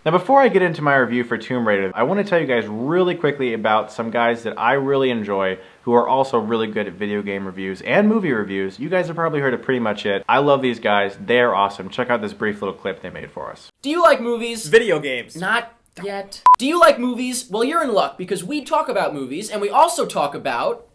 Now before I get into my review for Tomb Raider, I want to tell you guys really quickly about some guys that I really enjoy who are also really good at video game reviews and movie reviews. You guys have probably heard of pretty much it. I love these guys. They're awesome. Check out this brief little clip they made for us. Do you like movies? Video games. Not yet. Do you like movies? Well, you're in luck because we talk about movies and we also talk about...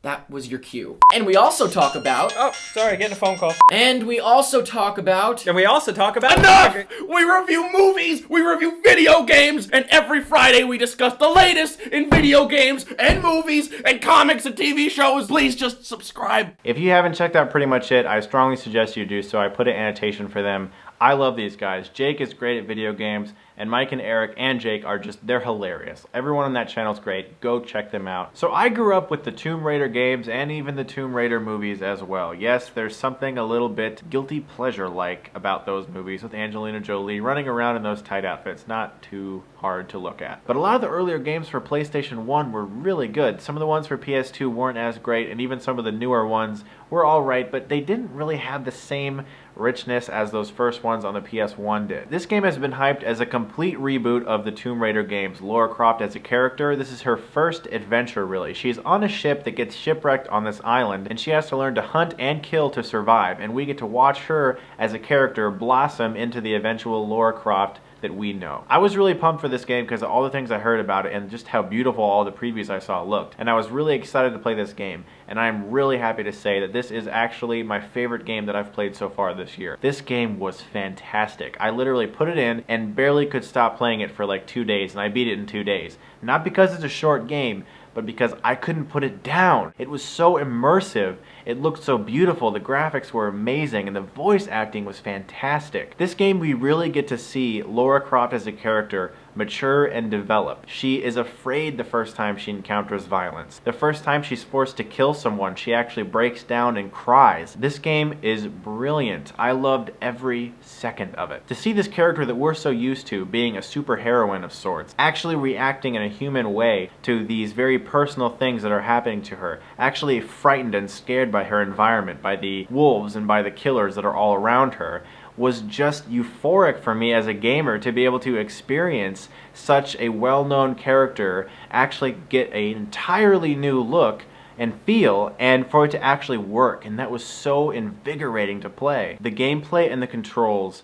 That was your cue. And we also talk about... Oh, sorry, getting a phone call. And we also talk about... And we also talk about... Enough! We review movies, we review video games, and every Friday we discuss the latest in video games and movies and comics and TV shows. Please just subscribe. If you haven't checked out Pretty Much It, I strongly suggest you do so. I put an annotation for them. I love these guys. Jake is great at video games, and Mike and Eric and Jake are they're hilarious. Everyone on that channel is great. Go check them out. So I grew up with the Tomb Raider games and even the Tomb Raider movies as well. Yes, there's something a little bit guilty pleasure-like about those movies with Angelina Jolie running around in those tight outfits. Not too hard to look at. But a lot of the earlier games for PlayStation 1 were really good. Some of the ones for PS2 weren't as great, and even some of the newer ones were alright, but they didn't really have the same richness as those first ones on the PS1 did. This game has been hyped as a complete reboot of the Tomb Raider games. Lara Croft as a character, this is her first adventure really. She's on a ship that gets shipwrecked on this island, and she has to learn to hunt and kill to survive, and we get to watch her as a character blossom into the eventual Lara Croft that we know. I was really pumped for this game because of all the things I heard about it and just how beautiful all the previews I saw looked. And I was really excited to play this game. And I'm really happy to say that this is actually my favorite game that I've played so far this year. This game was fantastic. I literally put it in and barely could stop playing it for like 2 days, and I beat it in 2 days. Not because it's a short game, but because I couldn't put it down. It was so immersive. It looked so beautiful. The graphics were amazing, and the voice acting was fantastic. This game, we really get to see Lara Croft as a character mature and develop. She is afraid the first time she encounters violence. The first time she's forced to kill someone, she actually breaks down and cries. This game is brilliant. I loved every second of it. To see this character that we're so used to being a superheroine of sorts, actually reacting in a human way to these very personal things that are happening to her, actually frightened and scared by her environment, by the wolves and by the killers that are all around her, was just euphoric for me as a gamer to be able to experience such a well-known character actually get an entirely new look and feel, and for it to actually work, and that was so invigorating to play. The gameplay and the controls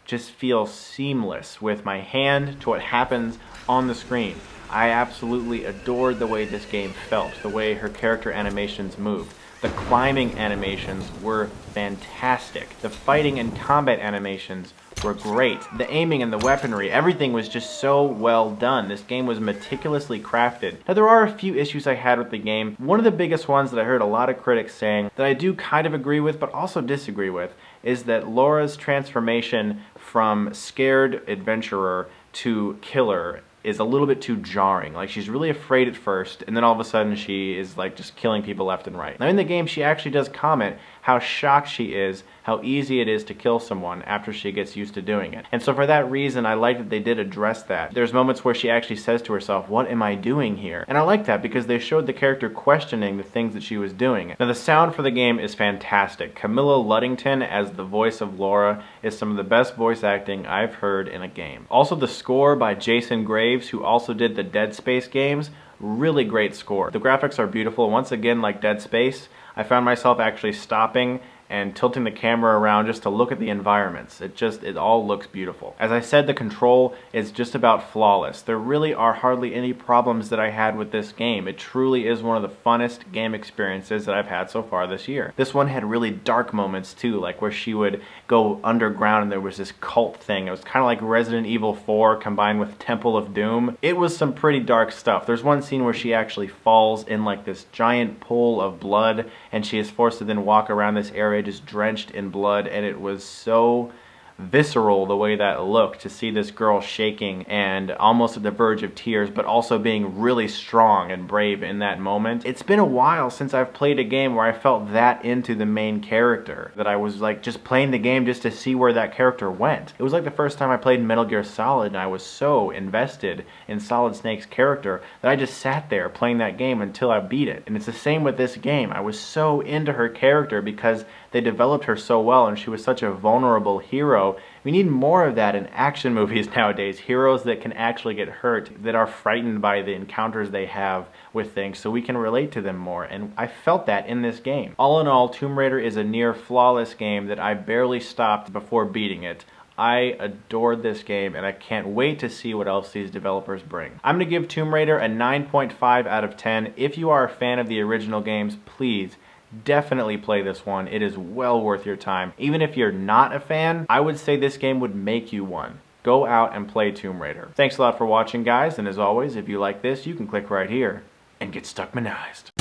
just feel seamless with my hand to what happens on the screen. I absolutely adored the way this game felt, the way her character animations moved. The climbing animations were fantastic. The fighting and combat animations were great. The aiming and the weaponry, everything was just so well done. This game was meticulously crafted. Now there are a few issues I had with the game. One of the biggest ones that I heard a lot of critics saying that I do kind of agree with but also disagree with is that Lara's transformation from scared adventurer to killer is a little bit too jarring. Like, she's really afraid at first, and then all of a sudden she is like just killing people left and right. Now in the game she actually does comment how shocked she is, how easy it is to kill someone after she gets used to doing it. And so for that reason, I like that they did address that. There's moments where she actually says to herself, what am I doing here? And I like that because they showed the character questioning the things that she was doing. Now the sound for the game is fantastic. Camilla Luddington as the voice of Lara is some of the best voice acting I've heard in a game. Also the score by Jason Graves, who also did the Dead Space games, really great score. The graphics are beautiful. Once again, like Dead Space, I found myself actually stopping and tilting the camera around just to look at the environments. It all looks beautiful. As I said, the control is just about flawless. There really are hardly any problems that I had with this game. It truly is one of the funnest game experiences that I've had so far this year. This one had really dark moments too, like where she would go underground and there was this cult thing. It was kind of like Resident Evil 4 combined with Temple of Doom. It was some pretty dark stuff. There's one scene where she actually falls in like this giant pool of blood, and she is forced to then walk around this area just drenched in blood, and it was so visceral the way that looked, to see this girl shaking and almost at the verge of tears, but also being really strong and brave in that moment. It's been a while since I've played a game where I felt that into the main character, that I was like just playing the game just to see where that character went. It was like the first time I played Metal Gear Solid and I was so invested in Solid Snake's character that I just sat there playing that game until I beat it. And it's the same with this game. I was so into her character because they developed her so well, and she was such a vulnerable hero We need more of that in action movies nowadays. Heroes that can actually get hurt, that are frightened by the encounters they have with things, so we can relate to them more. And I felt that in this game. All in all, Tomb Raider is a near flawless game that I barely stopped before beating it. I adored this game, and I can't wait to see what else these developers bring. I'm going to give Tomb Raider a 9.5 out of 10. If you are a fan of the original games, please definitely play this one. It is well worth your time. Even if you're not a fan, I would say this game would make you one. Go out and play Tomb Raider. Thanks a lot for watching, guys, and as always, if you like this, you can click right here and get Stuckmanized.